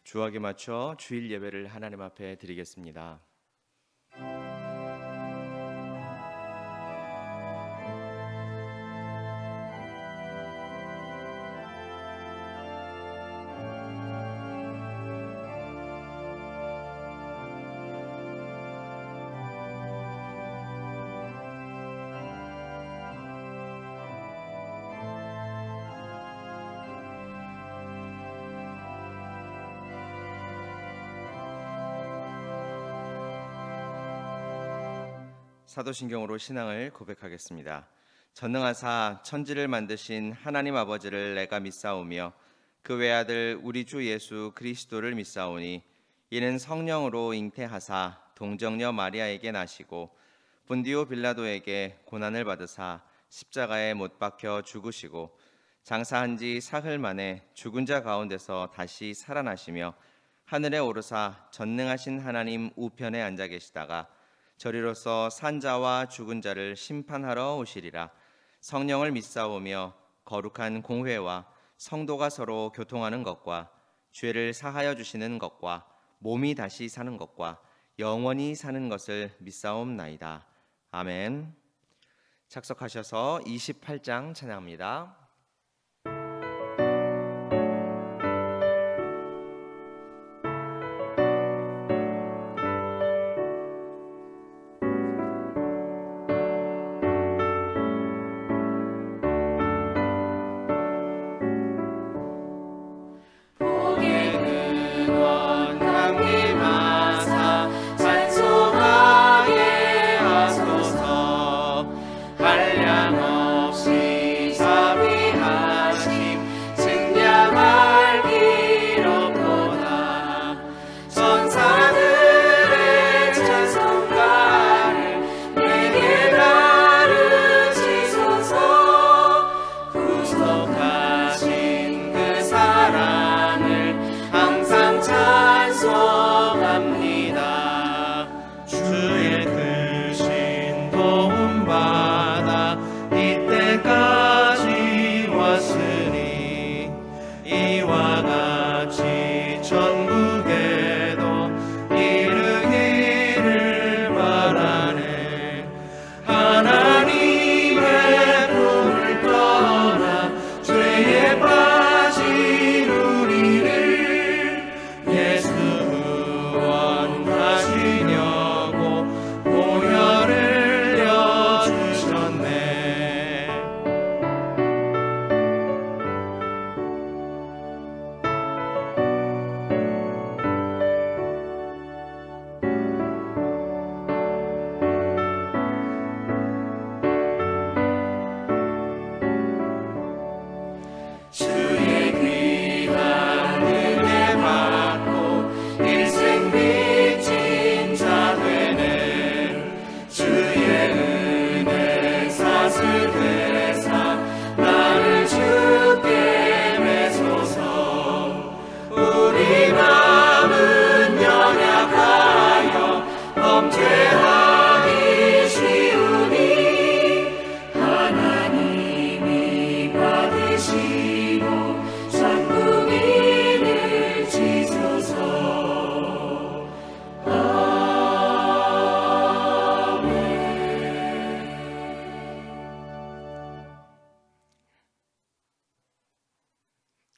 주악에 맞춰 주일 예배를 하나님 앞에 드리겠습니다. 사도신경으로 신앙을 고백하겠습니다. 전능하사 천지를 만드신 하나님 아버지를 내가 믿사오며 그 외아들 우리 주 예수 그리스도를 믿사오니 이는 성령으로 잉태하사 동정녀 마리아에게 나시고 본디오 빌라도에게 고난을 받으사 십자가에 못 박혀 죽으시고 장사한 지 사흘 만에 죽은 자 가운데서 다시 살아나시며 하늘에 오르사 전능하신 하나님 우편에 앉아 계시다가 저리로서 산 자와 죽은 자를 심판하러 오시리라. 성령을 믿사오며 거룩한 공회와 성도가 서로 교통하는 것과 죄를 사하여 주시는 것과 몸이 다시 사는 것과 영원히 사는 것을 믿사옵나이다. 아멘. 착석하셔서 28장 찬양합니다.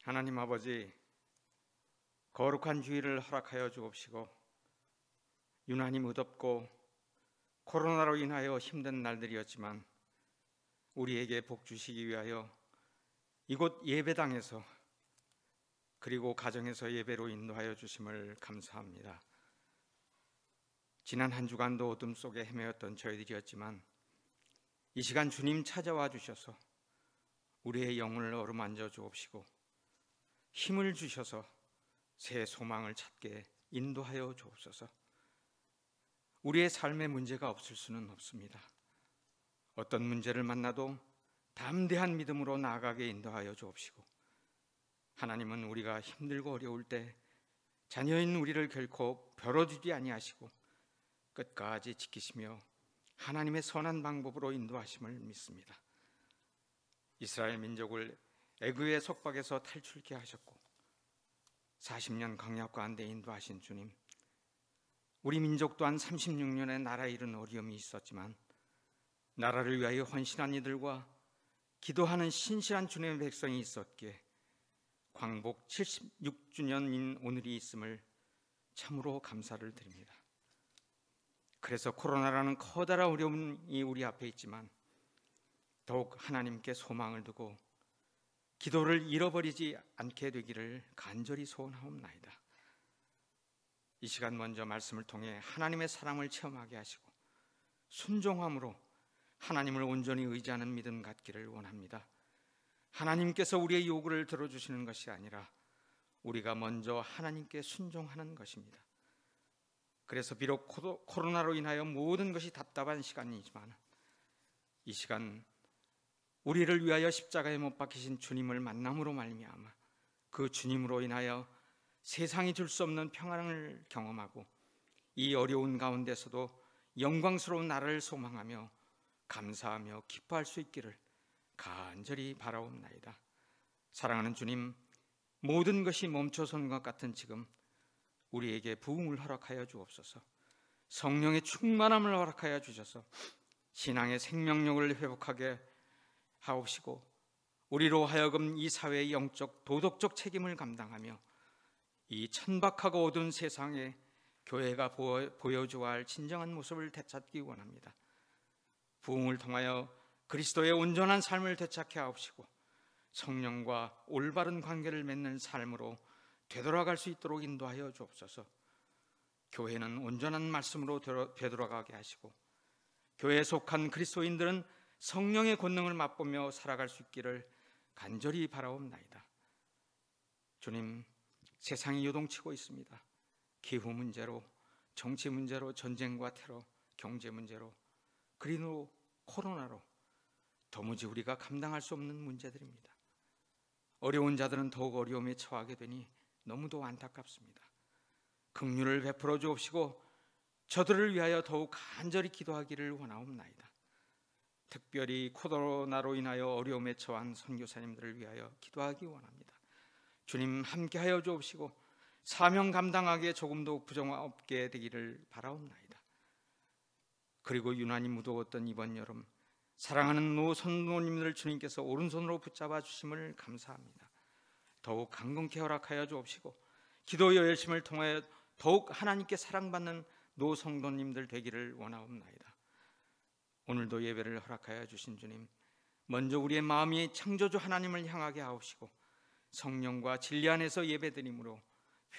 하나님 아버지, 거룩한 주일을 허락하여 주옵시고 유난히 무덥고 코로나로 인하여 힘든 날들이었지만 우리에게 복 주시기 위하여 이곳 예배당에서 그리고 가정에서 예배로 인도하여 주심을 감사합니다. 지난 한 주간도 어둠 속에 헤매었던 저희들이었지만 이 시간 주님 찾아와 주셔서 우리의 영혼을 어루만져 주옵시고 힘을 주셔서 새 소망을 찾게 인도하여 주옵소서. 우리의 삶에 문제가 없을 수는 없습니다. 어떤 문제를 만나도 담대한 믿음으로 나아가게 인도하여 주옵시고 하나님은 우리가 힘들고 어려울 때 자녀인 우리를 결코 벼러주지 아니하시고 끝까지 지키시며 하나님의 선한 방법으로 인도하심을 믿습니다. 이스라엘 민족을 애굽의 속박에서 탈출케 하셨고 40년 강약 가운데 인도하신 주님, 우리 민족 또한 36년의 나라에 이른 어려움이 있었지만 나라를 위하여 헌신한 이들과 기도하는 신실한 주님의 백성이 있었기에 광복 76주년인 오늘이 있음을 참으로 감사를 드립니다. 그래서 코로나라는 커다란 어려움이 우리 앞에 있지만 더욱 하나님께 소망을 두고 기도를 잃어버리지 않게 되기를 간절히 소원하옵나이다. 이 시간 먼저 말씀을 통해 하나님의 사랑을 체험하게 하시고 순종함으로 하나님을 온전히 의지하는 믿음 갖기를 원합니다. 하나님께서 우리의 요구를 들어주시는 것이 아니라 우리가 먼저 하나님께 순종하는 것입니다. 그래서 비록 코로나로 인하여 모든 것이 답답한 시간이지만 이 시간 우리를 위하여 십자가에 못 박히신 주님을 만남으로 말미암아 그 주님으로 인하여 세상이 줄 수 없는 평안을 경험하고 이 어려운 가운데서도 영광스러운 나라를 소망하며 감사하며 기뻐할 수 있기를 간절히 바라옵나이다. 사랑하는 주님, 모든 것이 멈춰선 것 같은 지금 우리에게 부흥을 허락하여 주옵소서. 성령의 충만함을 허락하여 주셔서 신앙의 생명력을 회복하게 하옵시고 우리로 하여금 이 사회의 영적 도덕적 책임을 감당하며 이 천박하고 어두운 세상에 교회가 보여줘야 할 진정한 모습을 되찾기 원합니다. 부흥을 통하여 그리스도의 온전한 삶을 되찾게 하옵시고 성령과 올바른 관계를 맺는 삶으로 되돌아갈 수 있도록 인도하여 주옵소서. 교회는 온전한 말씀으로 되돌아가게 하시고 교회에 속한 그리스도인들은 성령의 권능을 맛보며 살아갈 수 있기를 간절히 바라옵나이다. 주님, 세상이 요동치고 있습니다. 기후 문제로, 정치 문제로, 전쟁과 테러, 경제 문제로, 그리고 코로나로 도무지 우리가 감당할 수 없는 문제들입니다. 어려운 자들은 더욱 어려움에 처하게 되니 너무도 안타깝습니다. 긍휼을 베풀어 주옵시고 저들을 위하여 더욱 간절히 기도하기를 원하옵나이다. 특별히 코로나로 인하여 어려움에 처한 선교사님들을 위하여 기도하기 원합니다. 주님 함께하여 주옵시고 사명 감당하기에 조금도 부정 없게 되기를 바라옵나이다. 그리고 유난히 무더웠던 이번 여름 사랑하는 노선노님들 주님께서 오른손으로 붙잡아 주심을 감사합니다. 더욱 강건케 허락하여 주옵시고 기도의 열심을 통하여 더욱 하나님께 사랑받는 노성도님들 되기를 원하옵나이다. 오늘도 예배를 허락하여 주신 주님, 먼저 우리의 마음이 창조주 하나님을 향하게 하옵시고 성령과 진리 안에서 예배드림으로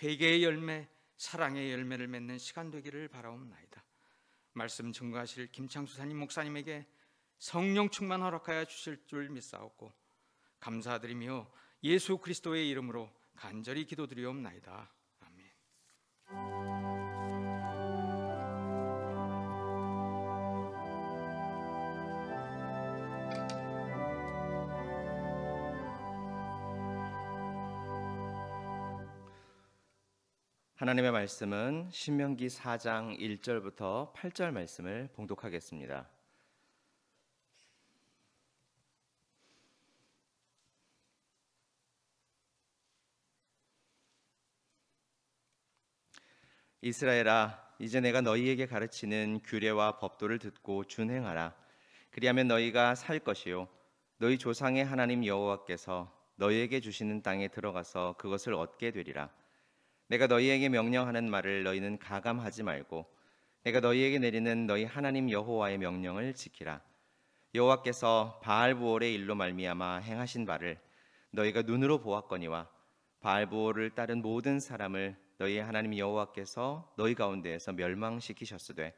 회개의 열매, 사랑의 열매를 맺는 시간 되기를 바라옵나이다. 말씀 증거하실 김창수 사님 목사님에게 성령 충만 허락하여 주실 줄 믿사옵고 감사드리며 예수 그리스도의 이름으로 간절히 기도드리옵나이다. 아멘. 하나님의 말씀은 신명기 4장 1절부터 8절 말씀을 봉독하겠습니다. 이스라엘아, 이제 내가 너희에게 가르치는 규례와 법도를 듣고 준행하라. 그리하면 너희가 살 것이요 너희 조상의 하나님 여호와께서 너희에게 주시는 땅에 들어가서 그것을 얻게 되리라. 내가 너희에게 명령하는 말을 너희는 가감하지 말고 내가 너희에게 내리는 너희 하나님 여호와의 명령을 지키라. 여호와께서 바알부올의 일로 말미암아 행하신 바를 너희가 눈으로 보았거니와 바알부올을 따른 모든 사람을 너희의 하나님 여호와께서 너희 가운데에서 멸망시키셨으되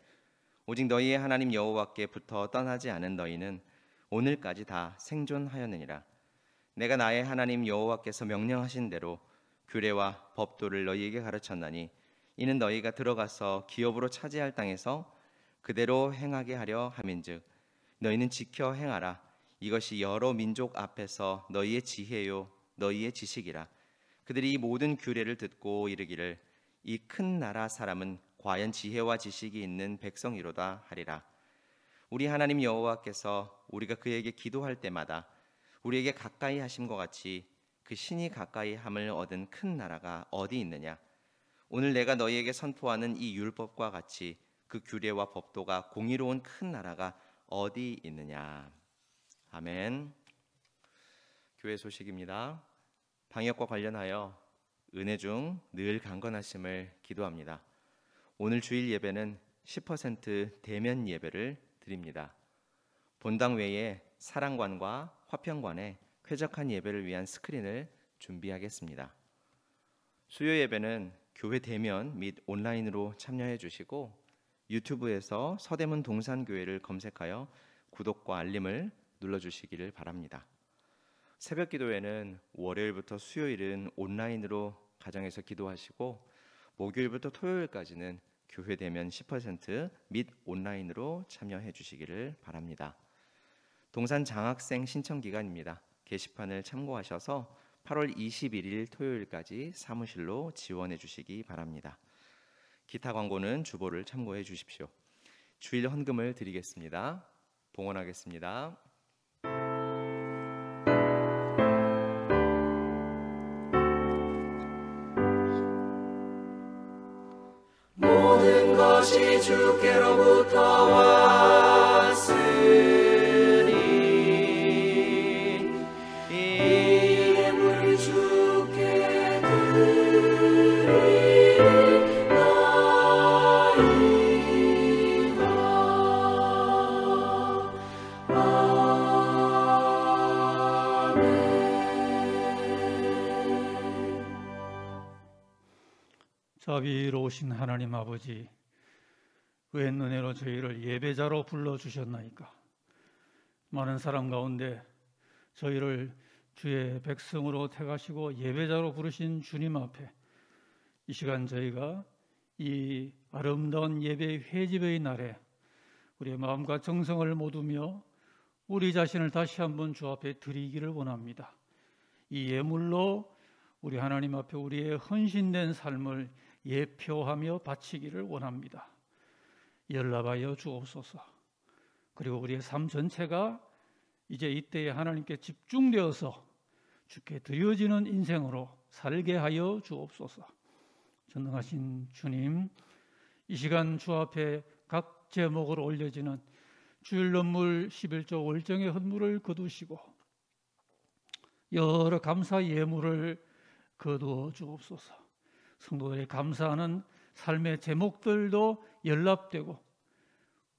오직 너희의 하나님 여호와께 붙어 떠나지 않은 너희는 오늘까지 다 생존하였느니라. 내가 나의 하나님 여호와께서 명령하신 대로 규례와 법도를 너희에게 가르쳤나니 이는 너희가 들어가서 기업으로 차지할 땅에서 그대로 행하게 하려 함인즉 너희는 지켜 행하라. 이것이 여러 민족 앞에서 너희의 지혜요 너희의 지식이라. 그들이 이 모든 규례를 듣고 이르기를 이 큰 나라 사람은 과연 지혜와 지식이 있는 백성이로다 하리라. 우리 하나님 여호와께서 우리가 그에게 기도할 때마다 우리에게 가까이 하심과 같이 그 신이 가까이 함을 얻은 큰 나라가 어디 있느냐? 오늘 내가 너희에게 선포하는 이 율법과 같이 그 규례와 법도가 공의로운 큰 나라가 어디 있느냐? 아멘. 교회 소식입니다. 방역과 관련하여 은혜 중 늘 강건하심을 기도합니다. 오늘 주일 예배는 10% 대면 예배를 드립니다. 본당 외에 사랑관과 화평관에 쾌적한 예배를 위한 스크린을 준비하겠습니다. 수요 예배는 교회 대면 및 온라인으로 참여해 주시고 유튜브에서 서대문 동산교회를 검색하여 구독과 알림을 눌러주시기를 바랍니다. 새벽 기도회는 월요일부터 수요일은 온라인으로 가정에서 기도하시고 목요일부터 토요일까지는 교회 대면 10% 및 온라인으로 참여해 주시기를 바랍니다. 동산 장학생 신청 기간입니다. 게시판을 참고하셔서 8월 21일 토요일까지 사무실로 지원해 주시기 바랍니다. 기타 광고는 주보를 참고해 주십시오. 주일 헌금을 드리겠습니다. 봉헌하겠습니다. 모든 것이 주께로부터 왔으니 이 예물 주께 자비로우신 하나님 아버지, 웬 은혜로 저희를 예배자로 불러주셨나이까. 많은 사람 가운데 저희를 주의 백성으로 택하시고 예배자로 부르신 주님 앞에 이 시간 저희가 이 아름다운 예배 회집의 날에 우리의 마음과 정성을 모두며 우리 자신을 다시 한번 주 앞에 드리기를 원합니다. 이 예물로 우리 하나님 앞에 우리의 헌신된 삶을 예표하며 바치기를 원합니다. 연락하여 주옵소서. 그리고 우리의 삶 전체가 이제 이때에 하나님께 집중되어서 주께 드려지는 인생으로 살게 하여 주옵소서. 전능하신 주님, 이 시간 주 앞에 각 제목으로 올려지는 주일 헌물 11조 월정의 헌물을 거두시고 여러 감사 예물을 거두어 주옵소서. 성도들이 감사하는 삶의 제목들도 연락되고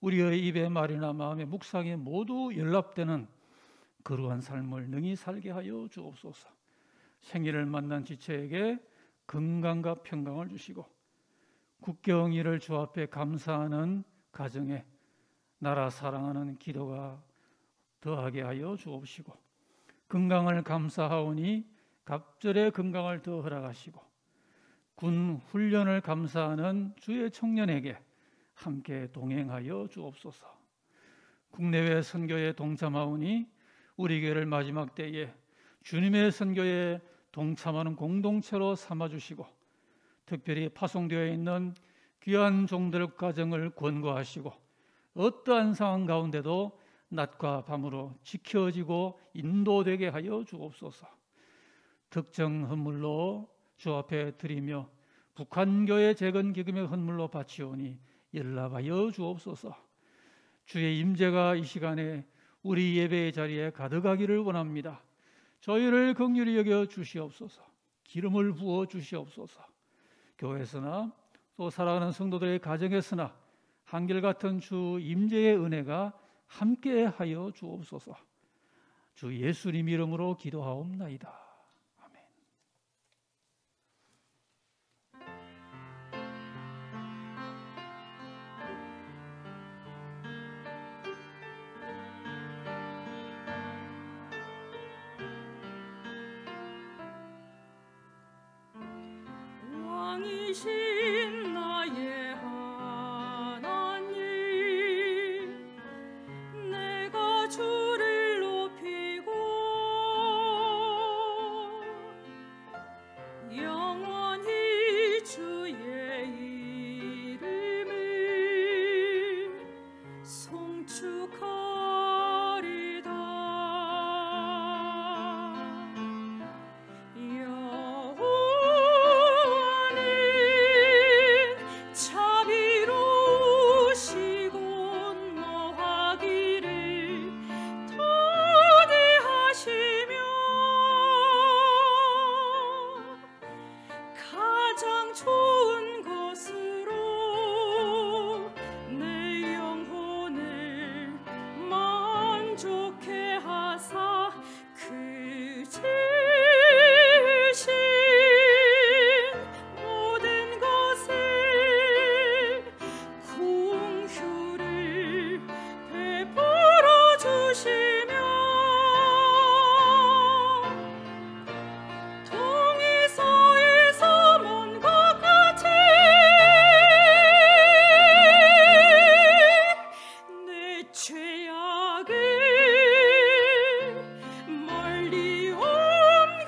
우리의 입의 말이나 마음의 묵상에 모두 연락되는 그러한 삶을 능히 살게 하여 주옵소서. 생일을 만난 지체에게 건강과 평강을 주시고 국경일을 주 앞에 감사하는 가정에 나라 사랑하는 기도가 더하게 하여 주옵시고 건강을 감사하오니 갑절의 건강을 더 허락하시고 군 훈련을 감사하는 주의 청년에게 함께 동행하여 주옵소서. 국내외 선교에 동참하오니 우리 교회를 마지막 때에 주님의 선교에 동참하는 공동체로 삼아주시고 특별히 파송되어 있는 귀한 종들 가정을 권고하시고 어떠한 상황 가운데도 낮과 밤으로 지켜지고 인도되게 하여 주옵소서. 특정 헌물로 주 앞에 드리며 북한교회 재건기금의 헌물로 바치오니 연락하여 주옵소서. 주의 임재가 이 시간에 우리 예배의 자리에 가득하기를 원합니다. 저희를 긍휼히 여겨 주시옵소서. 기름을 부어 주시옵소서. 교회에서나 또 살아가는 성도들의 가정에서나 한결같은 주 임재의 은혜가 함께하여 주옵소서. 주 예수님 이름으로 기도하옵나이다. 왕이신 나의 하나님, 내가 주를 높이고 영원히 주의 이름을 송축하리다. 가장 좋은 것으로 내 영혼을 만족해 하사 그 지으신 모든 것을 공휴를 베풀어 주시며 동에서에서 먼 것 같이 내 죄악을 멀리 옮기셨도다.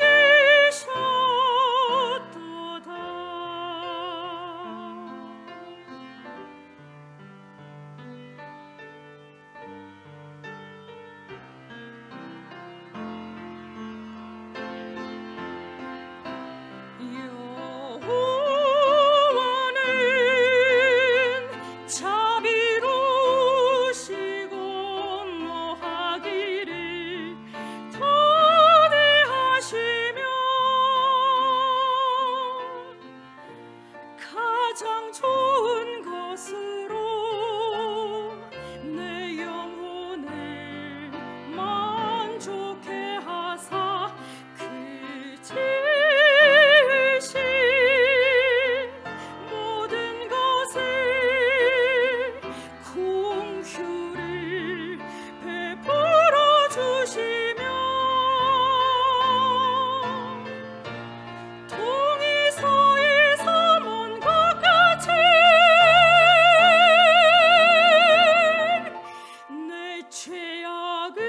여호와는 자비로우시고 노하기를 더디하시며 가장 좋은 것으로 내 영혼을 만족해 하사 그 지으신 모든 것을 공휴를 베풀어 주시며 동에서에서 먼 것 같이 내 죄악을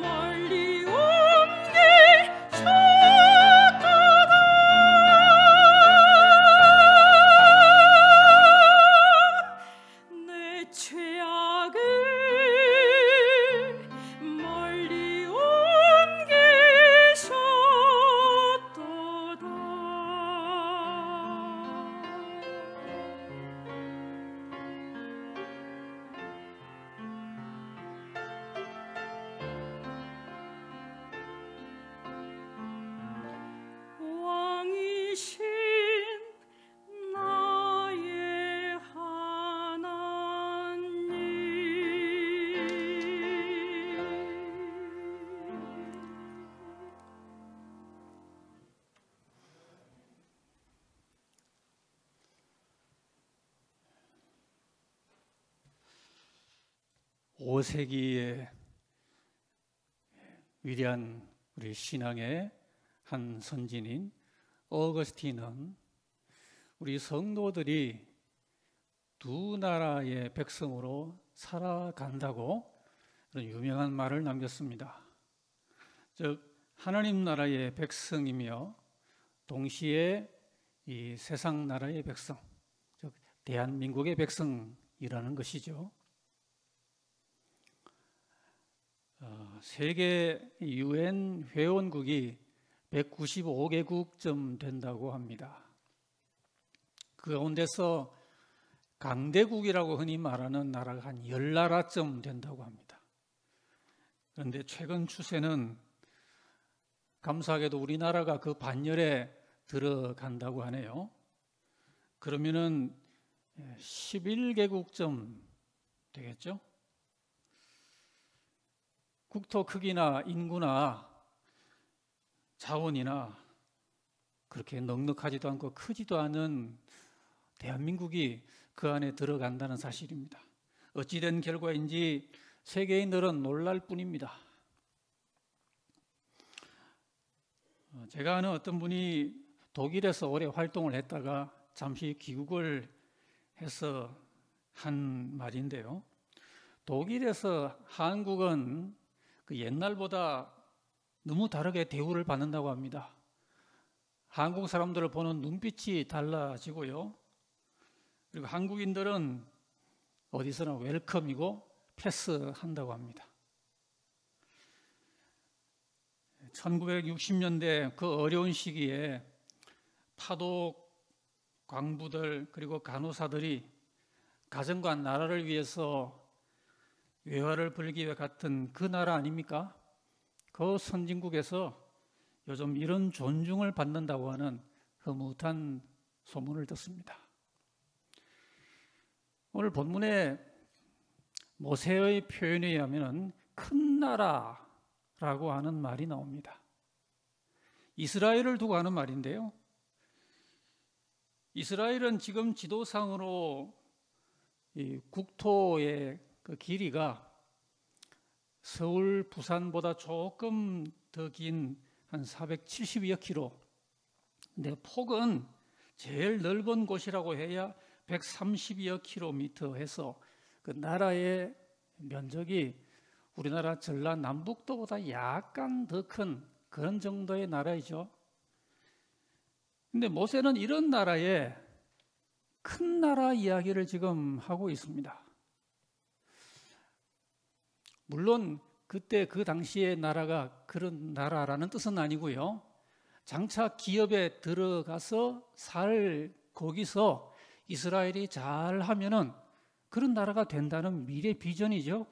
멀리 옮기셨도다. 내 죄악을 멀리 옮기셨도다. 왕이신 나의 하나님. 5세기의 위대한 우리 신앙의 한 선진인 어거스틴은 우리 성도들이 두 나라의 백성으로 살아간다고 그런 유명한 말을 남겼습니다. 즉 하나님 나라의 백성이며 동시에 이 세상 나라의 백성, 즉 대한민국의 백성이라는 것이죠. 세계 UN 회원국이 195개국쯤 된다고 합니다. 그 가운데서 강대국이라고 흔히 말하는 나라가 한 10나라쯤 된다고 합니다. 그런데 최근 추세는 감사하게도 우리나라가 그 반열에 들어간다고 하네요. 그러면은 11개국쯤 되겠죠? 국토 크기나 인구나 자원이나 그렇게 넉넉하지도 않고 크지도 않은 대한민국이 그 안에 들어간다는 사실입니다. 어찌된 결과인지 세계인들은 놀랄 뿐입니다. 제가 아는 어떤 분이 독일에서 오래 활동을 했다가 잠시 귀국을 해서 한 말인데요. 독일에서 한국은 그 옛날보다 너무 다르게 대우를 받는다고 합니다. 한국 사람들을 보는 눈빛이 달라지고요. 그리고 한국인들은 어디서나 웰컴이고 패스한다고 합니다. 1960년대 그 어려운 시기에 파독 광부들 그리고 간호사들이 가정과 나라를 위해서 외화를 벌기 위해 갔던 그 나라 아닙니까? 그 선진국에서 요즘 이런 존중을 받는다고 하는 흐뭇한 소문을 듣습니다. 오늘 본문에 모세의 표현에 의하면 큰 나라라고 하는 말이 나옵니다. 이스라엘을 두고 하는 말인데요. 이스라엘은 지금 지도상으로 이 국토의 그 길이가 서울, 부산보다 조금 더 긴 한 472여 킬로. 근데 폭은 제일 넓은 곳이라고 해야 132여 킬로미터 해서 그 나라의 면적이 우리나라 전라 남북도보다 약간 더 큰 그런 정도의 나라이죠. 근데 모세는 이런 나라에 큰 나라 이야기를 지금 하고 있습니다. 물론 그때 그 당시의 나라가 그런 나라라는 뜻은 아니고요. 장차 기업에 들어가서 거기서 이스라엘이 잘 하면은 그런 나라가 된다는 미래 비전이죠.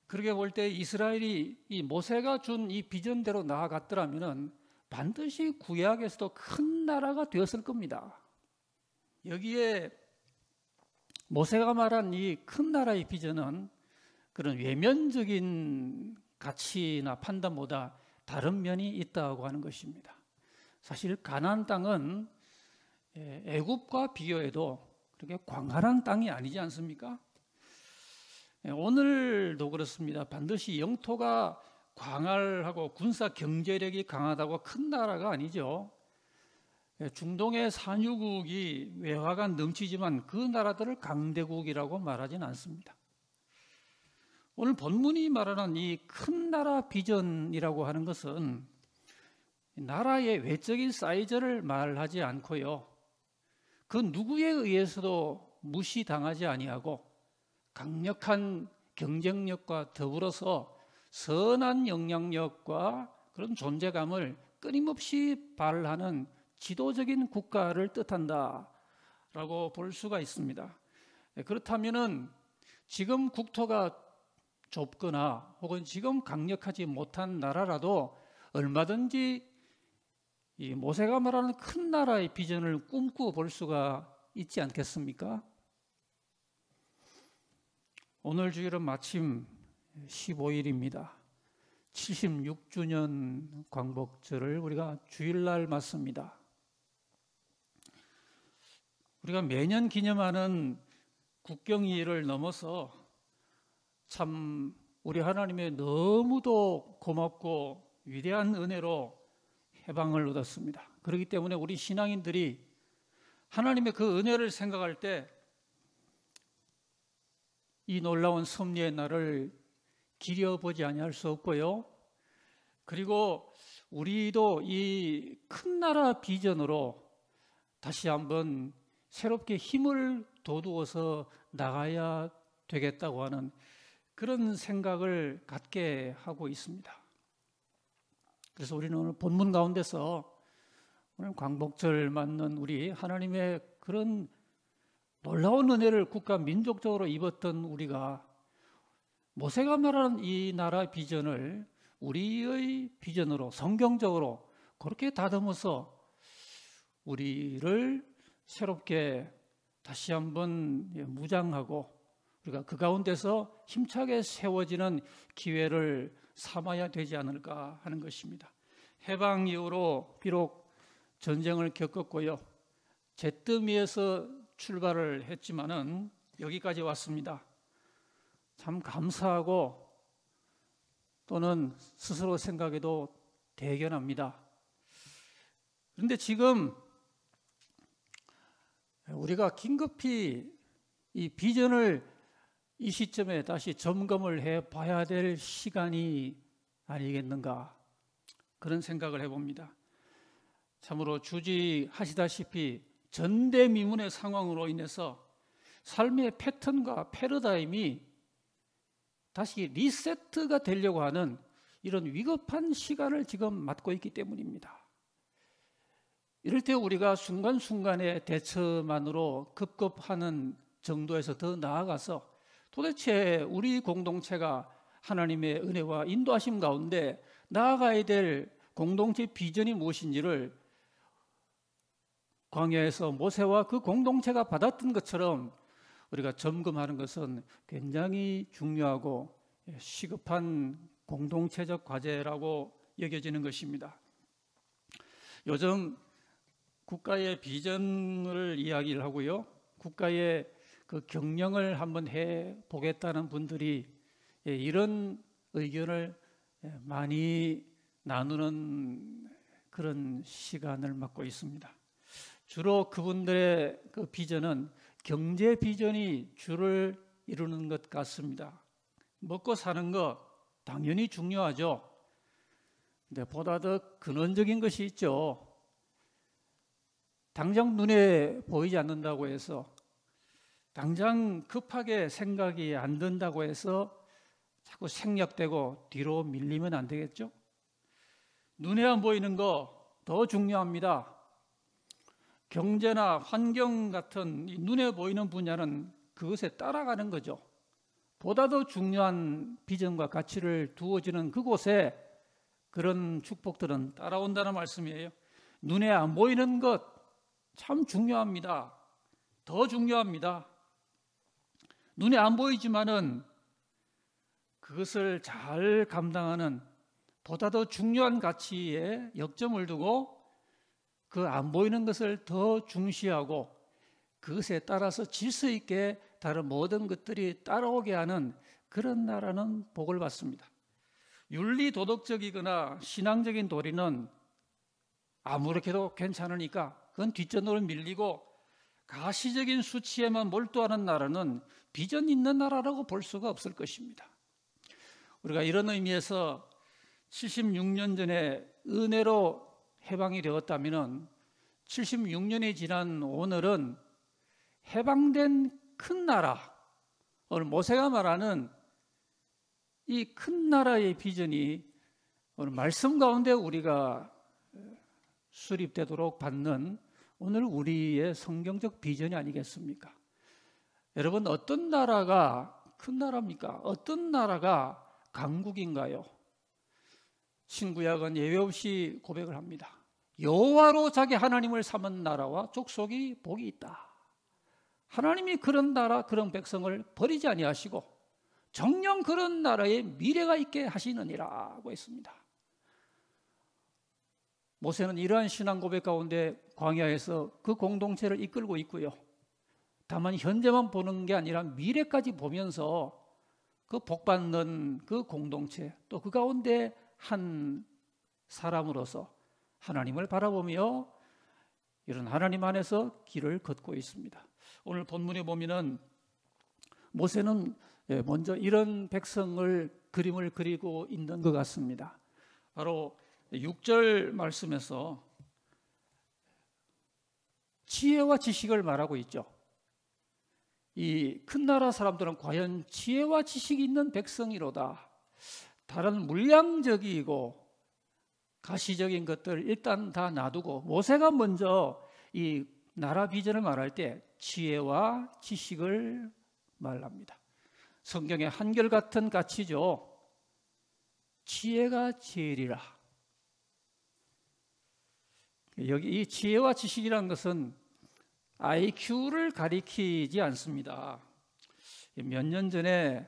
그렇게 볼 때 이스라엘이 이 모세가 준 이 비전대로 나아갔더라면은 반드시 구약에서도 큰 나라가 되었을 겁니다. 여기에 모세가 말한 이 큰 나라의 비전은 그런 외면적인 가치나 판단보다 다른 면이 있다고 하는 것입니다. 사실 가나안 땅은 애굽과 비교해도 그렇게 광활한 땅이 아니지 않습니까? 오늘도 그렇습니다. 반드시 영토가 광활하고 군사 경제력이 강하다고 큰 나라가 아니죠. 중동의 산유국이 외화가 넘치지만 그 나라들을 강대국이라고 말하지는 않습니다. 오늘 본문이 말하는 이 큰 나라 비전이라고 하는 것은 나라의 외적인 사이즈를 말하지 않고요. 그 누구에 의해서도 무시당하지 아니하고 강력한 경쟁력과 더불어서 선한 영향력과 그런 존재감을 끊임없이 발하는 지도적인 국가를 뜻한다라고 볼 수가 있습니다. 그렇다면은 지금 국토가 좁거나 혹은 지금 강력하지 못한 나라라도 얼마든지 이 모세가 말하는 큰 나라의 비전을 꿈꾸어 볼 수가 있지 않겠습니까? 오늘 주일은 마침 15일입니다. 76주년 광복절을 우리가 주일날 맞습니다. 우리가 매년 기념하는 국경일을 넘어서 참 우리 하나님의 너무도 고맙고 위대한 은혜로 해방을 얻었습니다. 그렇기 때문에 우리 신앙인들이 하나님의 그 은혜를 생각할 때 이 놀라운 섭리의 날을 기려보지 아니할 수 없고요. 그리고 우리도 이 큰 나라 비전으로 다시 한번 새롭게 힘을 돋우어서 나가야 되겠다고 하는 그런 생각을 갖게 하고 있습니다. 그래서 우리는 오늘 본문 가운데서 오늘 광복절 맞는 우리 하나님의 그런 놀라운 은혜를 국가 민족적으로 입었던 우리가 모세가 말하는 이 나라 비전을 우리의 비전으로 성경적으로 그렇게 다듬어서 우리를 새롭게 다시 한번 무장하고 우리가 그 가운데서 힘차게 세워지는 기회를 삼아야 되지 않을까 하는 것입니다. 해방 이후로 비록 전쟁을 겪었고요. 잿더미에서 출발을 했지만은 여기까지 왔습니다. 참 감사하고 또는 스스로 생각해도 대견합니다. 그런데 지금 우리가 긴급히 이 비전을 이 시점에 다시 점검을 해 봐야 될 시간이 아니겠는가 그런 생각을 해봅니다. 참으로 주지하시다시피 전대미문의 상황으로 인해서 삶의 패턴과 패러다임이 다시 리세트가 되려고 하는 이런 위급한 시간을 지금 맞고 있기 때문입니다. 이럴 때 우리가 순간순간의 대처만으로 급급하는 정도에서 더 나아가서 도대체 우리 공동체가 하나님의 은혜와 인도하심 가운데 나아가야 될 공동체 비전이 무엇인지를 광야에서 모세와 그 공동체가 받았던 것처럼 우리가 점검하는 것은 굉장히 중요하고 시급한 공동체적 과제라고 여겨지는 것입니다. 요즘 국가의 비전을 이야기를 하고요, 국가의 그 경영을 한번 해 보겠다는 분들이 이런 의견을 많이 나누는 그런 시간을 맞고 있습니다. 주로 그분들의 그 비전은 경제 비전이 주를 이루는 것 같습니다. 먹고 사는 것 당연히 중요하죠. 근데 보다 더 근원적인 것이 있죠. 당장 눈에 보이지 않는다고 해서, 당장 급하게 생각이 안 든다고 해서 자꾸 생략되고 뒤로 밀리면 안 되겠죠. 눈에 안 보이는 거 더 중요합니다. 경제나 환경 같은 눈에 보이는 분야는 그것에 따라가는 거죠. 보다 더 중요한 비전과 가치를 두어지는 그곳에 그런 축복들은 따라온다는 말씀이에요. 눈에 안 보이는 것 참 중요합니다. 더 중요합니다. 눈에 안 보이지만은 그것을 잘 감당하는 보다 더 중요한 가치에 역점을 두고 그 안 보이는 것을 더 중시하고 그것에 따라서 질서 있게 다른 모든 것들이 따라오게 하는 그런 나라는 복을 받습니다. 윤리 도덕적이거나 신앙적인 도리는 아무렇게도 괜찮으니까 그건 뒷전으로 밀리고, 가시적인 수치에만 몰두하는 나라는 비전 있는 나라라고 볼 수가 없을 것입니다. 우리가 이런 의미에서 76년 전에 은혜로 해방이 되었다면 76년이 지난 오늘은 해방된 큰 나라, 오늘 모세가 말하는 이 큰 나라의 비전이 오늘 말씀 가운데 우리가 수립되도록 받는 오늘 우리의 성경적 비전이 아니겠습니까? 여러분, 어떤 나라가 큰 나라입니까? 어떤 나라가 강국인가요? 신구약은 예외 없이 고백을 합니다. 여호와로 자기 하나님을 삼은 나라와 족속이 복이 있다. 하나님이 그런 나라, 그런 백성을 버리지 아니하시고 정녕 그런 나라에 미래가 있게 하시느니라고 했습니다. 모세는 이러한 신앙 고백 가운데 광야에서 그 공동체를 이끌고 있고요. 다만 현재만 보는 게 아니라 미래까지 보면서 그 복받는 그 공동체, 또 그 가운데 한 사람으로서 하나님을 바라보며 이런 하나님 안에서 길을 걷고 있습니다. 오늘 본문에 보면은 모세는 먼저 이런 백성을 그림을 그리고 있는 것 같습니다. 바로 6절 말씀에서 지혜와 지식을 말하고 있죠. 이 큰 나라 사람들은 과연 지혜와 지식이 있는 백성이로다. 다른 물량적이고 가시적인 것들 일단 다 놔두고 모세가 먼저 이 나라 비전을 말할 때 지혜와 지식을 말합니다. 성경의 한결같은 가치죠. 지혜가 제일이라. 여기 이 지혜와 지식이라는 것은 IQ를 가리키지 않습니다. 몇 년 전에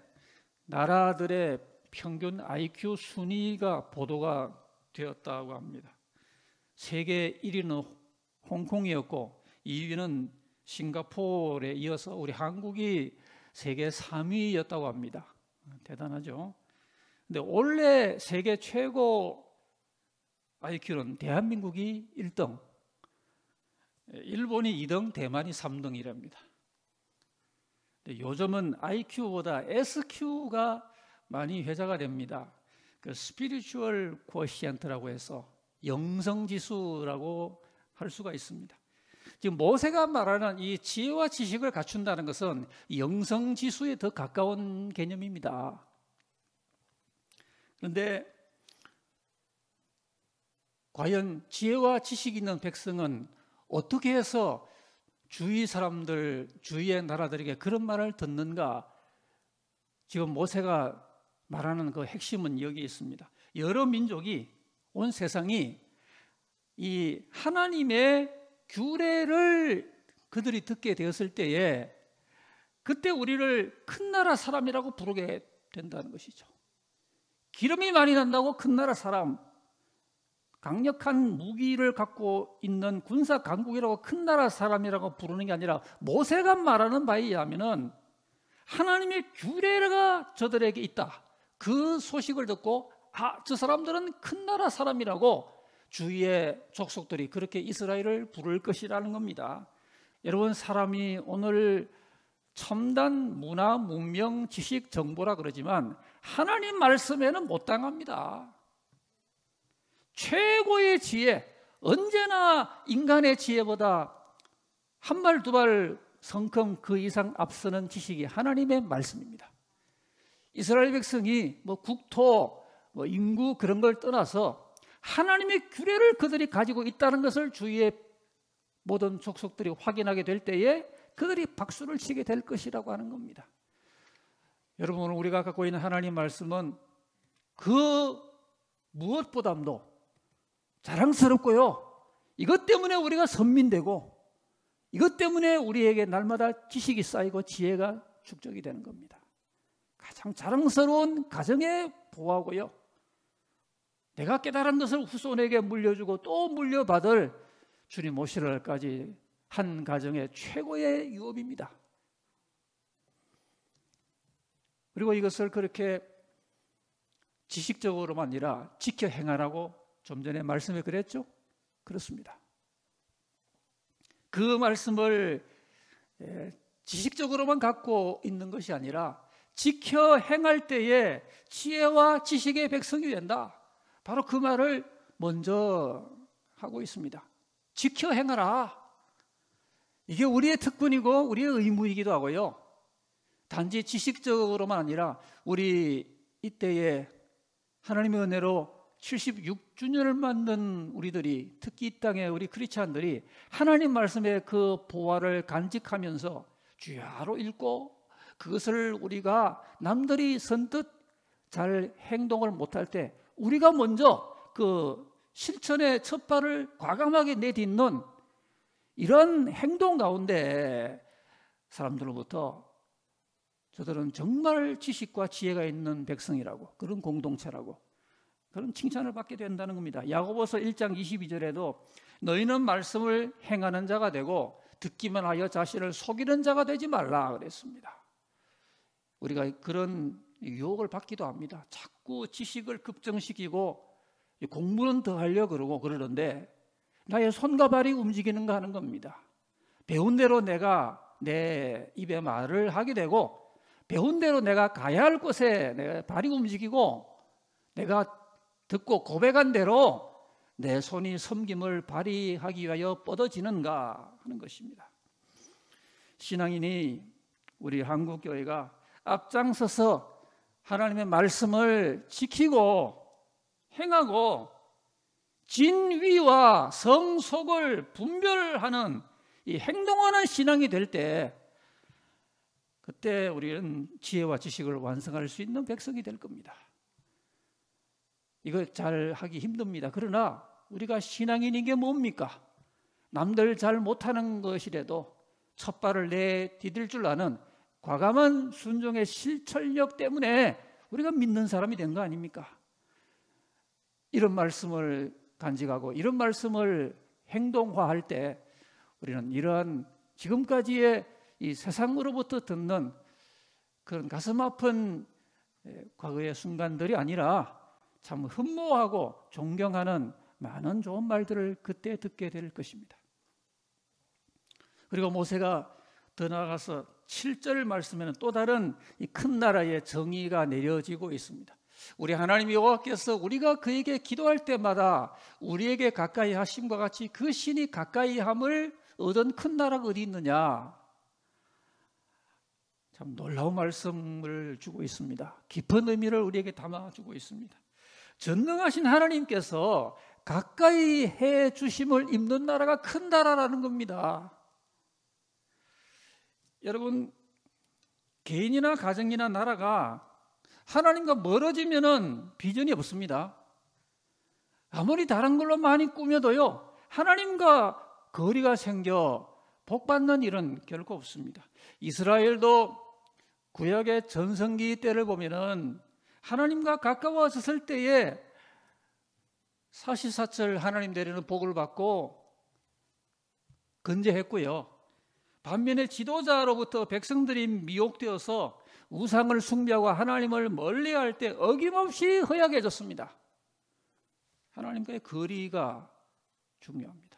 나라들의 평균 IQ 순위가 보도가 되었다고 합니다. 세계 1위는 홍콩이었고 2위는 싱가포르에 이어서 우리 한국이 세계 3위였다고 합니다. 대단하죠. 근데 원래 세계 최고 IQ는 대한민국이 1등, 일본이 2등, 대만이 3등이랍니다. 요즘은 IQ보다 SQ가 많이 회자가 됩니다. 그 스피리추얼 코에시언트라고 해서 영성지수라고 할 수가 있습니다. 지금 모세가 말하는 이 지혜와 지식을 갖춘다는 것은 영성지수에 더 가까운 개념입니다. 그런데 과연 지혜와 지식이 있는 백성은 어떻게 해서 주위 사람들, 주위의 나라들에게 그런 말을 듣는가? 지금 모세가 말하는 그 핵심은 여기 있습니다. 여러 민족이, 온 세상이 이 하나님의 규례를 그들이 듣게 되었을 때에 그때 우리를 큰 나라 사람이라고 부르게 된다는 것이죠. 기름이 많이 난다고 큰 나라 사람, 강력한 무기를 갖고 있는 군사 강국이라고 큰 나라 사람이라고 부르는 게 아니라 모세가 말하는 바에 의하면은 하나님의 규례가 저들에게 있다. 그 소식을 듣고 저 사람들은 큰 나라 사람이라고 주위의 족속들이 그렇게 이스라엘을 부를 것이라는 겁니다. 여러분, 사람이 오늘 첨단 문화, 문명, 지식, 정보라 그러지만 하나님 말씀에는 못 당합니다. 최고의 지혜, 언제나 인간의 지혜보다 한 발 두 발 성큼 그 이상 앞서는 지식이 하나님의 말씀입니다. 이스라엘 백성이 국토, 인구 그런 걸 떠나서 하나님의 규례를 그들이 가지고 있다는 것을 주위의 모든 족속들이 확인하게 될 때에 그들이 박수를 치게 될 것이라고 하는 겁니다. 여러분, 오늘 우리가 갖고 있는 하나님 말씀은 그 무엇보다도 자랑스럽고요, 이것 때문에 우리가 선민되고 이것 때문에 우리에게 날마다 지식이 쌓이고 지혜가 축적이 되는 겁니다. 가장 자랑스러운 가정에 보호하고요, 내가 깨달은 것을 후손에게 물려주고 또 물려받을 주님 오시는 날까지 한 가정의 최고의 유업입니다. 그리고 이것을 그렇게 지식적으로만 아니라 지켜 행하라고 좀 전에 말씀에 그랬죠? 그렇습니다. 그 말씀을 지식적으로만 갖고 있는 것이 아니라 지켜 행할 때에 지혜와 지식의 백성이 된다. 바로 그 말을 먼저 하고 있습니다. 지켜 행하라. 이게 우리의 특권이고 우리의 의무이기도 하고요, 단지 지식적으로만 아니라 우리 이때에 하나님의 은혜로 76주년을 맞는 우리들이, 특히 이 땅의 우리 크리스찬들이 하나님 말씀의 그 보화를 간직하면서 주야로 읽고 그것을 우리가 남들이 선뜻 잘 행동을 못할 때 우리가 먼저 그 실천의 첫 발을 과감하게 내딛는 이런 행동 가운데 사람들로부터 저들은 정말 지식과 지혜가 있는 백성이라고, 그런 공동체라고, 그런 칭찬을 받게 된다는 겁니다. 야고보서 1장 22절에도 너희는 말씀을 행하는 자가 되고 듣기만 하여 자신을 속이는 자가 되지 말라 그랬습니다. 우리가 그런 유혹을 받기도 합니다. 자꾸 지식을 급증시키고 공부는 더 하려고 그러고 그러는데 나의 손과 발이 움직이는가 하는 겁니다. 배운 대로 내가 내 입에 말을 하게 되고 배운 대로 내가 가야 할 곳에 내 발이 움직이고 내가 듣고 고백한 대로 내 손이 섬김을 발휘하기 위하여 뻗어지는가 하는 것입니다. 신앙인이 우리 한국교회가 앞장서서 하나님의 말씀을 지키고 행하고 진위와 성속을 분별하는 이 행동하는 신앙이 될 때 그때 우리는 지혜와 지식을 완성할 수 있는 백성이 될 겁니다. 이거 잘 하기 힘듭니다. 그러나 우리가 신앙인인 게 뭡니까? 남들 잘 못하는 것이라도 첫 발을 내디딜 줄 아는 과감한 순종의 실천력 때문에 우리가 믿는 사람이 된 거 아닙니까? 이런 말씀을 간직하고 이런 말씀을 행동화할 때 우리는 이러한 지금까지의 이 세상으로부터 듣는 그런 가슴 아픈 과거의 순간들이 아니라 참 흠모하고 존경하는 많은 좋은 말들을 그때 듣게 될 것입니다. 그리고 모세가 더 나아가서 7절 말씀에는 또 다른 이 큰 나라의 정의가 내려지고 있습니다. 우리 하나님 여호와께서 우리가 그에게 기도할 때마다 우리에게 가까이 하심과 같이 그 신이 가까이 함을 얻은 큰 나라가 어디 있느냐. 참 놀라운 말씀을 주고 있습니다. 깊은 의미를 우리에게 담아주고 있습니다. 전능하신 하나님께서 가까이 해 주심을 입는 나라가 큰 나라라는 겁니다. 여러분, 개인이나 가정이나 나라가 하나님과 멀어지면은 비전이 없습니다. 아무리 다른 걸로 많이 꾸며도요, 하나님과 거리가 생겨 복받는 일은 결코 없습니다. 이스라엘도 구약의 전성기 때를 보면은 하나님과 가까워졌을 때에 사시사철 하나님 내리는 복을 받고 건재했고요. 반면에 지도자로부터 백성들이 미혹되어서 우상을 숭배하고 하나님을 멀리할 때 어김없이 허약해졌습니다. 하나님과의 거리가 중요합니다.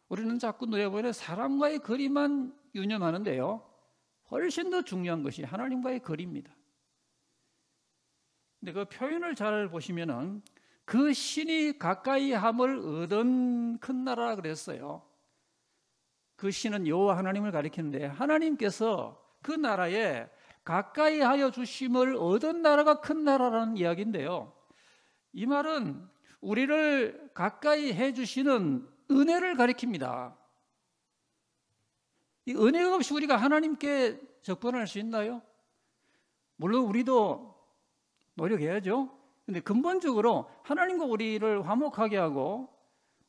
우리는 자꾸 누려보면 사람과의 거리만 유념하는데요, 훨씬 더 중요한 것이 하나님과의 거리입니다. 근데 그 표현을 잘 보시면은 그 신이 가까이 함을 얻은 큰 나라라 그랬어요. 그 신은 여호와 하나님을 가리키는데, 하나님께서 그 나라에 가까이 하여 주심을 얻은 나라가 큰 나라라는 이야기인데요, 이 말은 우리를 가까이 해 주시는 은혜를 가리킵니다. 이 은혜가 없이 우리가 하나님께 접근할 수 있나요? 물론 우리도 노력해야죠. 근데 근본적으로 하나님과 우리를 화목하게 하고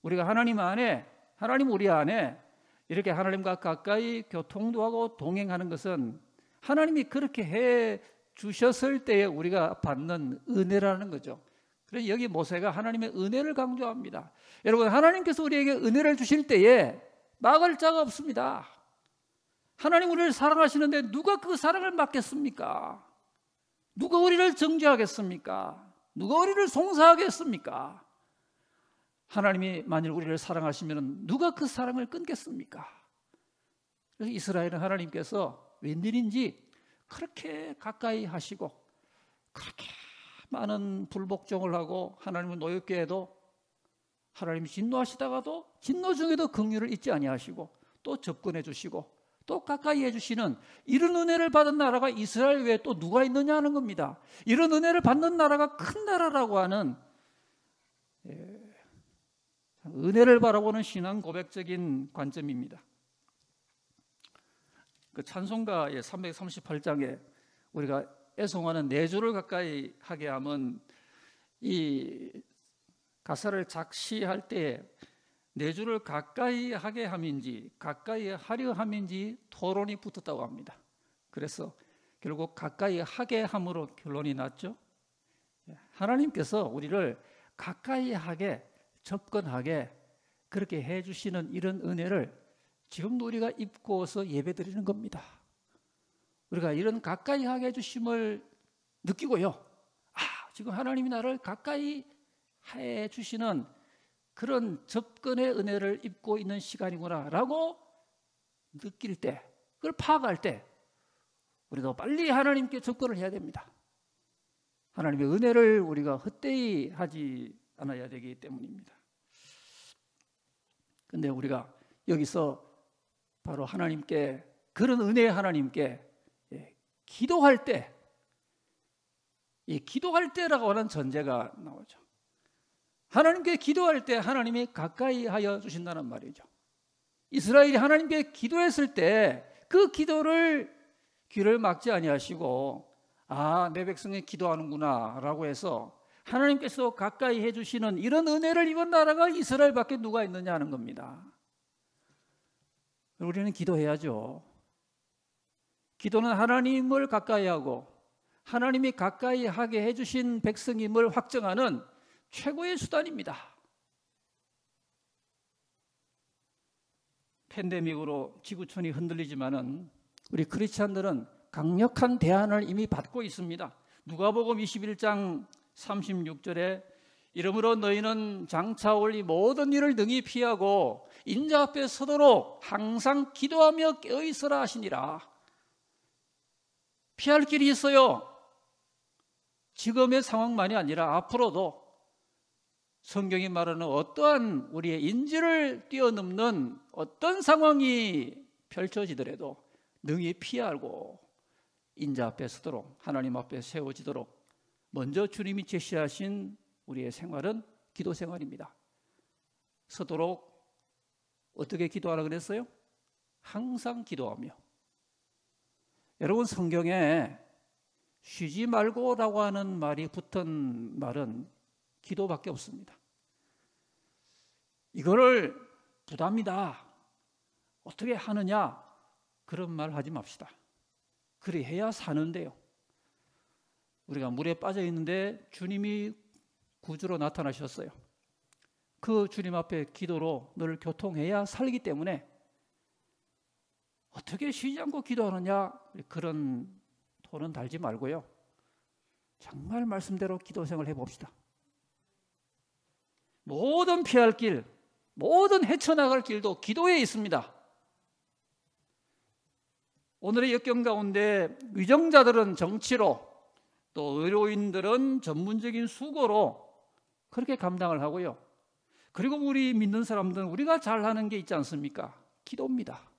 우리가 하나님 안에, 하나님 우리 안에 이렇게 하나님과 가까이 교통도 하고 동행하는 것은 하나님이 그렇게 해 주셨을 때에 우리가 받는 은혜라는 거죠. 그래서 여기 모세가 하나님의 은혜를 강조합니다. 여러분, 하나님께서 우리에게 은혜를 주실 때에 막을 자가 없습니다. 하나님 우리를 사랑하시는데 누가 그 사랑을 막겠습니까? 누가 우리를 정죄하겠습니까? 누가 우리를 송사하겠습니까? 하나님이 만일 우리를 사랑하시면 누가 그 사랑을 끊겠습니까? 그래서 이스라엘은 하나님께서 웬일인지 그렇게 가까이 하시고 그렇게 많은 불복종을 하고 하나님을 노엽게 해도 하나님이 진노하시다가도 진노 중에도 긍휼을 잊지 아니하시고 또 접근해 주시고 또 가까이 해주시는 이런 은혜를 받은 나라가 이스라엘 외에 또 누가 있느냐 하는 겁니다. 이런 은혜를 받는 나라가 큰 나라라고 하는, 은혜를 바라보는 신앙 고백적인 관점입니다. 그 찬송가의 338장에 우리가 애송하는 내 주를 가까이 하게 하면, 이 가사를 작시할 때 내 주를 가까이 하게 함인지 가까이 하려 함인지 토론이 붙었다고 합니다. 그래서 결국 가까이 하게 함으로 결론이 났죠. 하나님께서 우리를 가까이 하게, 접근하게 그렇게 해주시는 이런 은혜를 지금도 우리가 입고서 예배드리는 겁니다. 우리가 이런 가까이 하게 해주심을 느끼고요, 지금 하나님이 나를 가까이 해주시는 그런 접근의 은혜를 입고 있는 시간이구나 라고 느낄 때, 그걸 파악할 때 우리도 빨리 하나님께 접근을 해야 됩니다. 하나님의 은혜를 우리가 헛되이 하지 않아야 되기 때문입니다. 그런데 우리가 여기서 바로 하나님께, 그런 은혜의 하나님께 기도할 때, 이 기도할 때라고 하는 전제가 나오죠. 하나님께 기도할 때 하나님이 가까이 하여 주신다는 말이죠. 이스라엘이 하나님께 기도했을 때 그 기도를 귀를 막지 아니하시고, 내 백성이 기도하는구나 라고 해서 하나님께서 가까이 해주시는 이런 은혜를 입은 나라가 이스라엘밖에 누가 있느냐 하는 겁니다. 우리는 기도해야죠. 기도는 하나님을 가까이 하고 하나님이 가까이 하게 해주신 백성임을 확정하는 최고의 수단입니다. 팬데믹으로 지구촌이 흔들리지만은 우리 크리스찬들은 강력한 대안을 이미 받고 있습니다. 누가복음 21장 36절에 이러므로 너희는 장차 올 이 모든 일을 능히 피하고 인자 앞에 서도록 항상 기도하며 깨어 있으라 하시니라. 피할 길이 있어요. 지금의 상황만이 아니라 앞으로도 성경이 말하는 어떠한 우리의 인지를 뛰어넘는 어떤 상황이 펼쳐지더라도 능히 피하고 인자 앞에 서도록, 하나님 앞에 세워지도록 먼저 주님이 제시하신 우리의 생활은 기도 생활입니다. 서도록 어떻게 기도하라 그랬어요? 항상 기도하며. 여러분, 성경에 쉬지 말고라고 하는 말이 붙은 말은 기도밖에 없습니다. 이거를 부담이다, 어떻게 하느냐, 그런 말 하지 맙시다. 그리 해야 사는데요. 우리가 물에 빠져 있는데 주님이 구주로 나타나셨어요. 그 주님 앞에 기도로 늘 교통해야 살기 때문에 어떻게 쉬지 않고 기도하느냐, 그런 톤은 달지 말고요. 정말 말씀대로 기도 생활을 해봅시다. 모든 피할 길, 모든 헤쳐나갈 길도 기도에 있습니다. 오늘의 역경 가운데 위정자들은 정치로, 또 의료인들은 전문적인 수고로 그렇게 감당을 하고요. 그리고 우리 믿는 사람들은 우리가 잘하는 게 있지 않습니까? 기도입니다.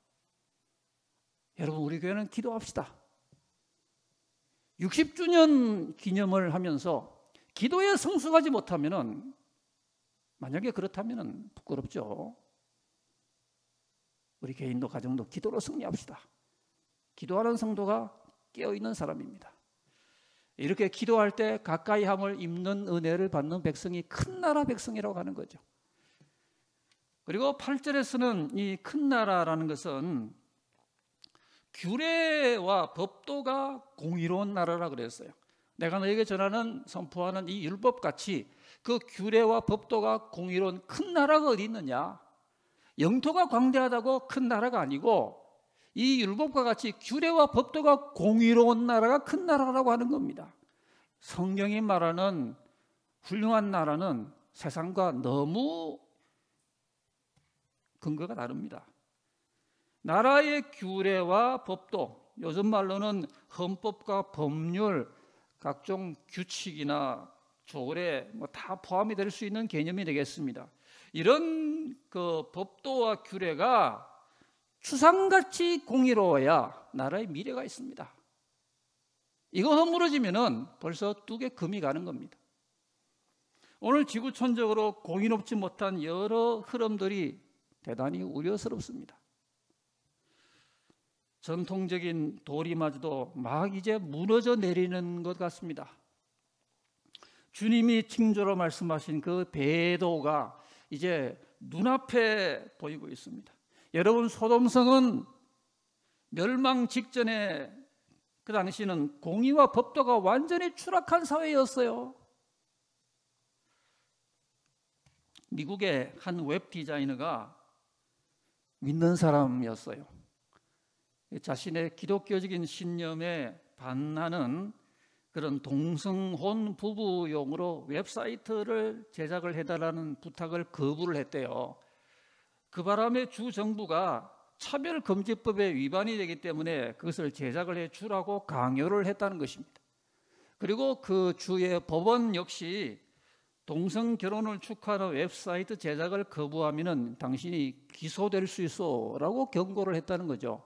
여러분, 우리 교회는 기도합시다. 60주년 기념을 하면서 기도에 성숙하지 못하면은, 만약에 그렇다면은 부끄럽죠. 우리 개인도 가정도 기도로 승리합시다. 기도하는 성도가 깨어있는 사람입니다. 이렇게 기도할 때 가까이 함을 입는 은혜를 받는 백성이 큰 나라 백성이라고 하는 거죠. 그리고 8절에서는 이 큰 나라라는 것은 규례와 법도가 공의로운 나라라고 그랬어요. 내가 너에게 전하는, 선포하는 이 율법같이 그 규례와 법도가 공의로운 큰 나라가 어디 있느냐? 영토가 광대하다고 큰 나라가 아니고, 이 율법과 같이 규례와 법도가 공의로운 나라가 큰 나라라고 하는 겁니다. 성경이 말하는 훌륭한 나라는 세상과 너무 근거가 다릅니다. 나라의 규례와 법도, 요즘 말로는 헌법과 법률, 각종 규칙이나 조례 다 포함이 될 수 있는 개념이 되겠습니다. 이런 그 법도와 규례가 추상같이 공의로워야 나라의 미래가 있습니다. 이거 허물어지면은 벌써 뚝에 금이 가는 겁니다. 오늘 지구촌적으로 공의롭지 못한 여러 흐름들이 대단히 우려스럽습니다. 전통적인 도리마저도 막 이제 무너져 내리는 것 같습니다. 주님이 징조로 말씀하신 그 배도가 이제 눈앞에 보이고 있습니다. 여러분, 소돔성은 멸망 직전에 그 당시는 공의와 법도가 완전히 추락한 사회였어요. 미국의 한 웹 디자이너가 믿는 사람이었어요. 자신의 기독교적인 신념에 반하는 그런 동성혼 부부용으로 웹사이트를 제작을 해달라는 부탁을 거부를 했대요. 그 바람에 주 정부가 차별금지법에 위반이 되기 때문에 그것을 제작을 해주라고 강요를 했다는 것입니다. 그리고 그 주의 법원 역시 동성 결혼을 축하하는 웹사이트 제작을 거부하면 당신이 기소될 수 있어라고 경고를 했다는 거죠.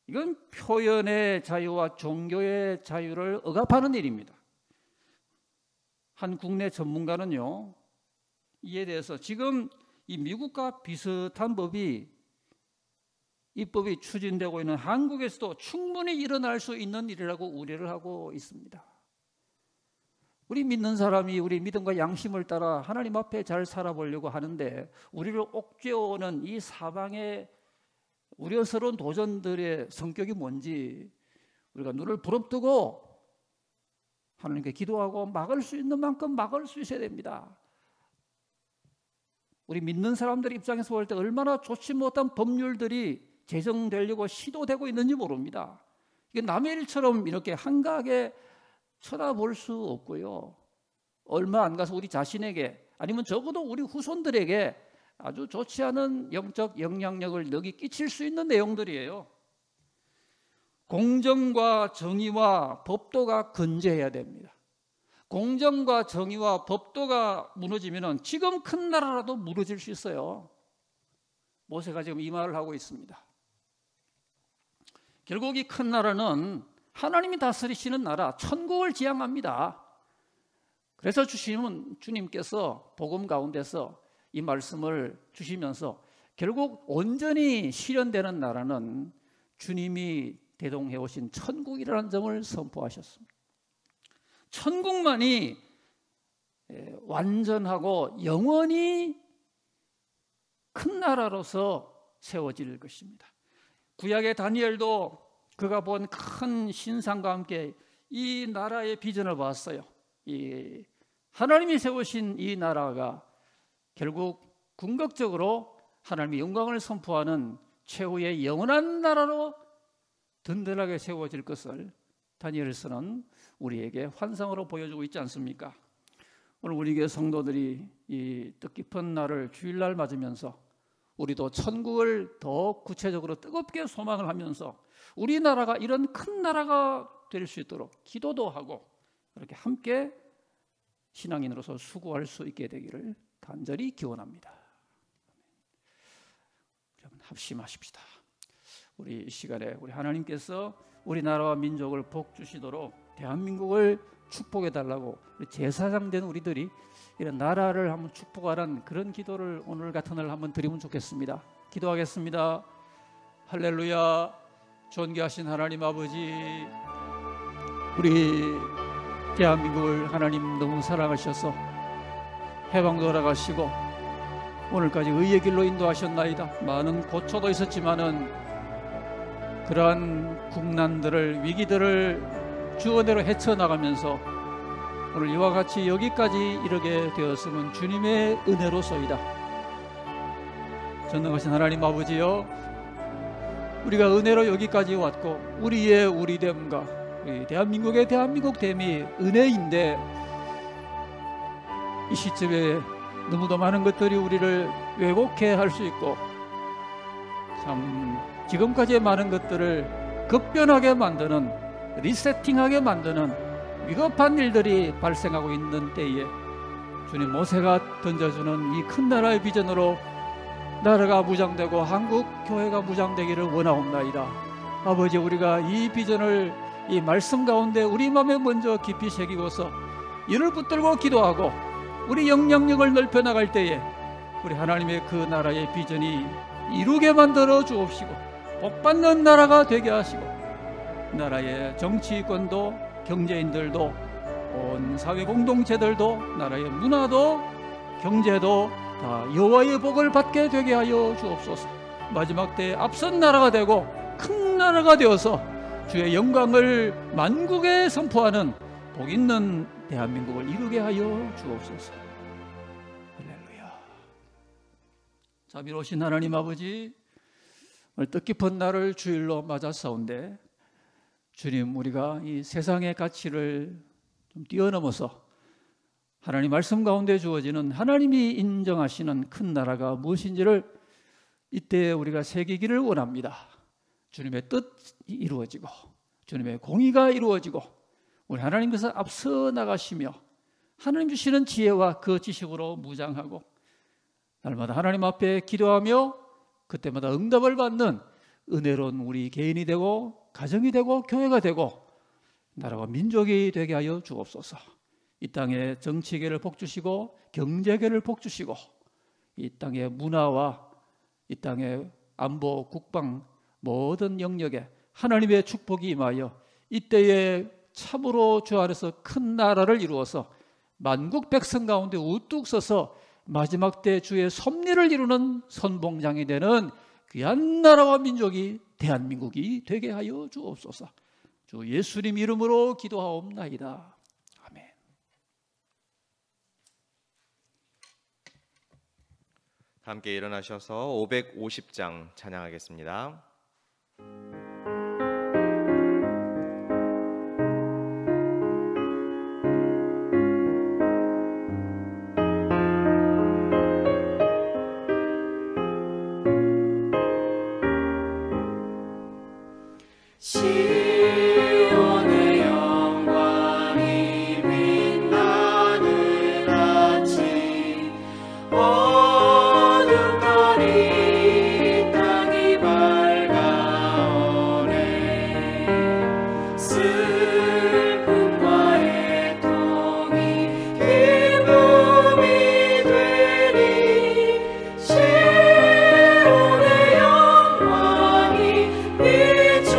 이건 표현의 자유와 종교의 자유를 억압하는 일입니다. 한 국내 전문가는요, 이에 대해서 지금 이 미국과 비슷한 입법이 추진되고 있는 한국에서도 충분히 일어날 수 있는 일이라고 우려를 하고 있습니다. 우리 믿는 사람이 우리 믿음과 양심을 따라 하나님 앞에 잘 살아보려고 하는데, 우리를 옥죄어오는 이 사방의 우려스러운 도전들의 성격이 뭔지 우리가 눈을 부릅뜨고 하나님께 기도하고 막을 수 있는 만큼 막을 수 있어야 됩니다. 우리 믿는 사람들 입장에서 볼 때 얼마나 좋지 못한 법률들이 제정되려고 시도되고 있는지 모릅니다. 이게 남의 일처럼 이렇게 한가하게 쳐다볼 수 없고요. 얼마 안 가서 우리 자신에게, 아니면 적어도 우리 후손들에게 아주 좋지 않은 영적 영향력을 넉이 끼칠 수 있는 내용들이에요. 공정과 정의와 법도가 건재해야 됩니다. 공정과 정의와 법도가 무너지면 지금 큰 나라라도 무너질 수 있어요. 모세가 지금 이 말을 하고 있습니다. 결국 이 큰 나라는 하나님이 다스리시는 나라, 천국을 지향합니다. 그래서 주님께서 복음 가운데서 이 말씀을 주시면서 결국 온전히 실현되는 나라는 주님이 대동해 오신 천국이라는 점을 선포하셨습니다. 천국만이 완전하고 영원히 큰 나라로서 세워질 것입니다. 구약의 다니엘도 그가 본 큰 신상과 함께 이 나라의 비전을 봤어요. 이 하나님이 세우신 이 나라가 결국 궁극적으로 하나님의 영광을 선포하는 최후의 영원한 나라로 든든하게 세워질 것을 다니엘서는 우리에게 환상으로 보여주고 있지 않습니까? 오늘 우리 교회 성도들이 이 뜻깊은 날을 주일날 맞으면서 우리도 천국을 더 구체적으로 뜨겁게 소망을 하면서 우리나라가 이런 큰 나라가 될 수 있도록 기도도 하고 이렇게 함께 신앙인으로서 수고할 수 있게 되기를 간절히 기원합니다. 여러분 합심하십시다. 우리 이 시간에 우리 하나님께서 우리나라와 민족을 복 주시도록 대한민국을 축복해 달라고 제사장 된 우리들이 이런 나라를 한번 축복하는 그런 기도를 오늘 같은 날 한번 드리면 좋겠습니다. 기도하겠습니다. 할렐루야. 존귀하신 하나님 아버지, 우리 대한민국을 하나님 너무 사랑하셔서 해방도 허락하시고 오늘까지 의의 길로 인도하셨나이다. 많은 고초도 있었지만은 그러한 국난들을, 위기들을 주어대로 헤쳐나가면서 오늘 이와 같이 여기까지 이르게 되었으면 주님의 은혜로소이다. 전능하신 하나님 아버지여, 우리가 은혜로 여기까지 왔고 우리의 우리됨과 우리 대한민국의 대한민국됨이 은혜인데 이 시점에 너무도 많은 것들이 우리를 왜곡해 할 수 있고 참 지금까지의 많은 것들을 급변하게 만드는, 리세팅하게 만드는 위급한 일들이 발생하고 있는 때에 주님, 모세가 던져주는 이 큰 나라의 비전으로 나라가 무장되고 한국 교회가 무장되기를 원하옵나이다. 아버지, 우리가 이 비전을 이 말씀 가운데 우리 마음에 먼저 깊이 새기고서 이를 붙들고 기도하고 우리 영향력을 넓혀 나갈 때에 우리 하나님의 그 나라의 비전이 이루게 만들어 주옵시고 복받는 나라가 되게 하시고 나라의 정치권도 경제인들도 온 사회 공동체들도 나라의 문화도 경제도 다 여호와의 복을 받게 되게 하여 주옵소서. 마지막 때에 앞선 나라가 되고 큰 나라가 되어서 주의 영광을 만국에 선포하는 복 있는 대한민국을 이루게 하여 주옵소서. 할렐루야. 자비로우신 하나님 아버지, 오늘 뜻깊은 날을 주일로 맞았사온데 주님, 우리가 이 세상의 가치를 좀 뛰어넘어서 하나님 말씀 가운데 주어지는 하나님이 인정하시는 큰 나라가 무엇인지를 이때 우리가 새기기를 원합니다. 주님의 뜻이 이루어지고 주님의 공의가 이루어지고 우리 하나님께서 앞서 나가시며 하나님 주시는 지혜와 그 지식으로 무장하고 날마다 하나님 앞에 기도하며 그때마다 응답을 받는 은혜로운 우리 개인이 되고 가정이 되고 교회가 되고 나라와 민족이 되게 하여 주옵소서. 이 땅의 정치계를 복주시고 경제계를 복주시고 이 땅의 문화와 이 땅의 안보, 국방 모든 영역에 하나님의 축복이 임하여 이때에 참으로 주 안에서 큰 나라를 이루어서 만국 백성 가운데 우뚝 서서 마지막 때 주의 섭리를 이루는 선봉장이 되는 귀한 나라와 민족이 대한민국이 되게 하여 주옵소서. 주 예수님 이름으로 기도하옵나이다. 아멘. 함께 일어나셔서 550장 찬양하겠습니다. 시온의 영광이 빛나는 아침 어둠거리 땅이 밝아오네 슬픔과 애통이 기쁨이 되리 시온의 영광이 비춰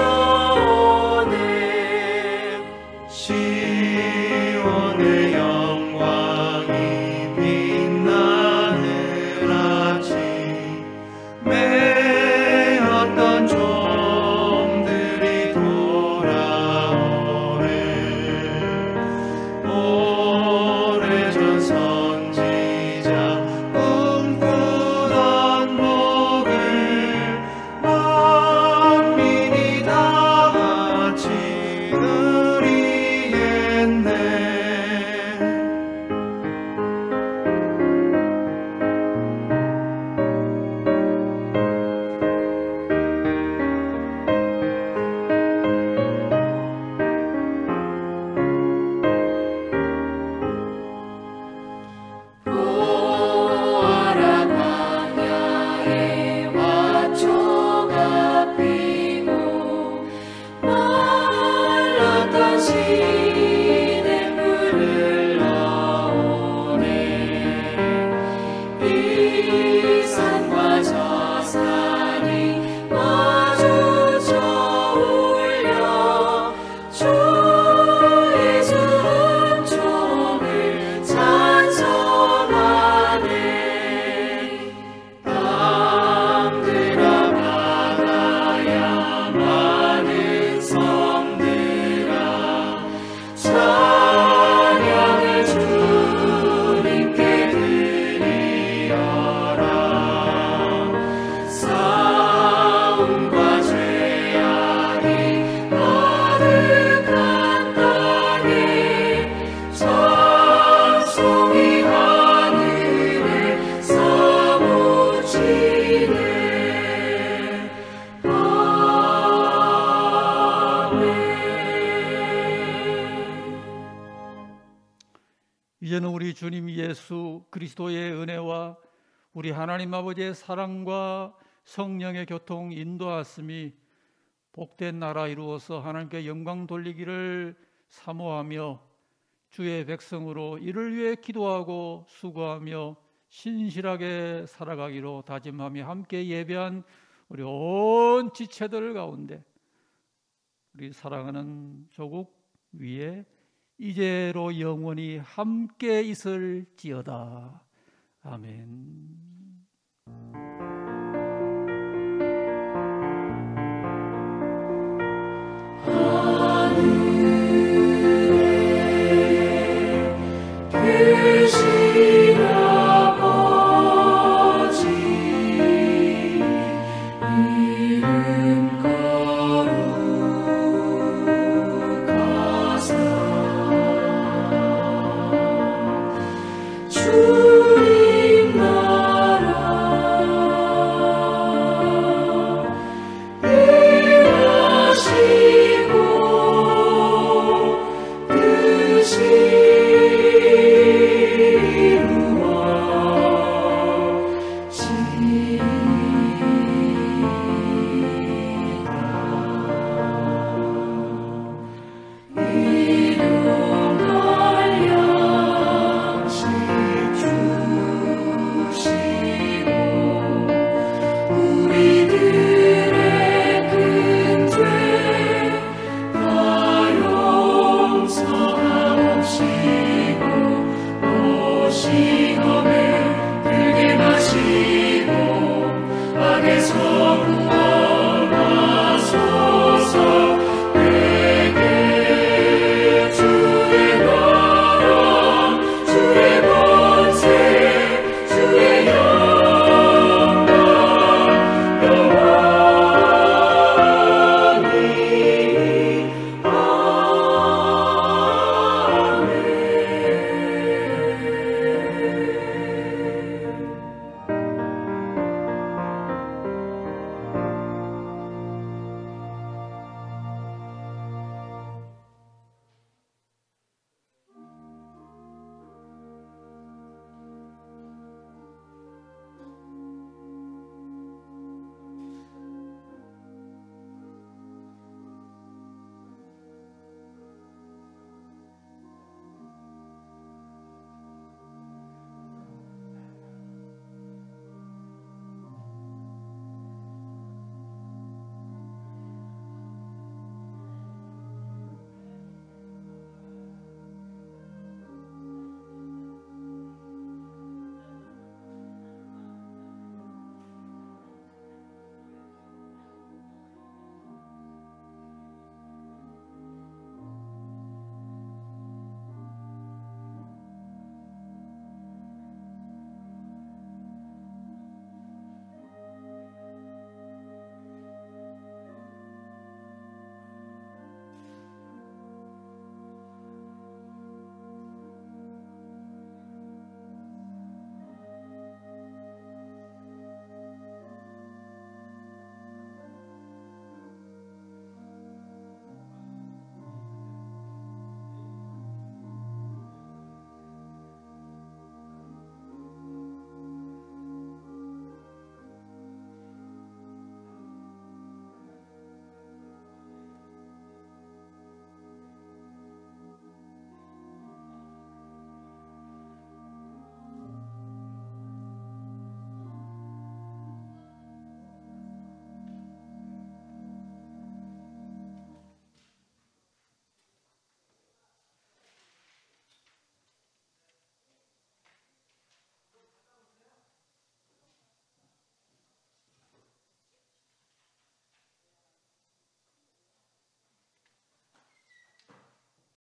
주님 예수 그리스도의 은혜와 우리 하나님 아버지의 사랑과 성령의 교통 인도하심이 복된 나라 이루어서 하나님께 영광 돌리기를 사모하며 주의 백성으로 이를 위해 기도하고 수고하며 신실하게 살아가기로 다짐하며 함께 예배한 우리 온 지체들 가운데 우리 사랑하는 조국 위에 이제로 영원히 함께 있을지어다. 아멘.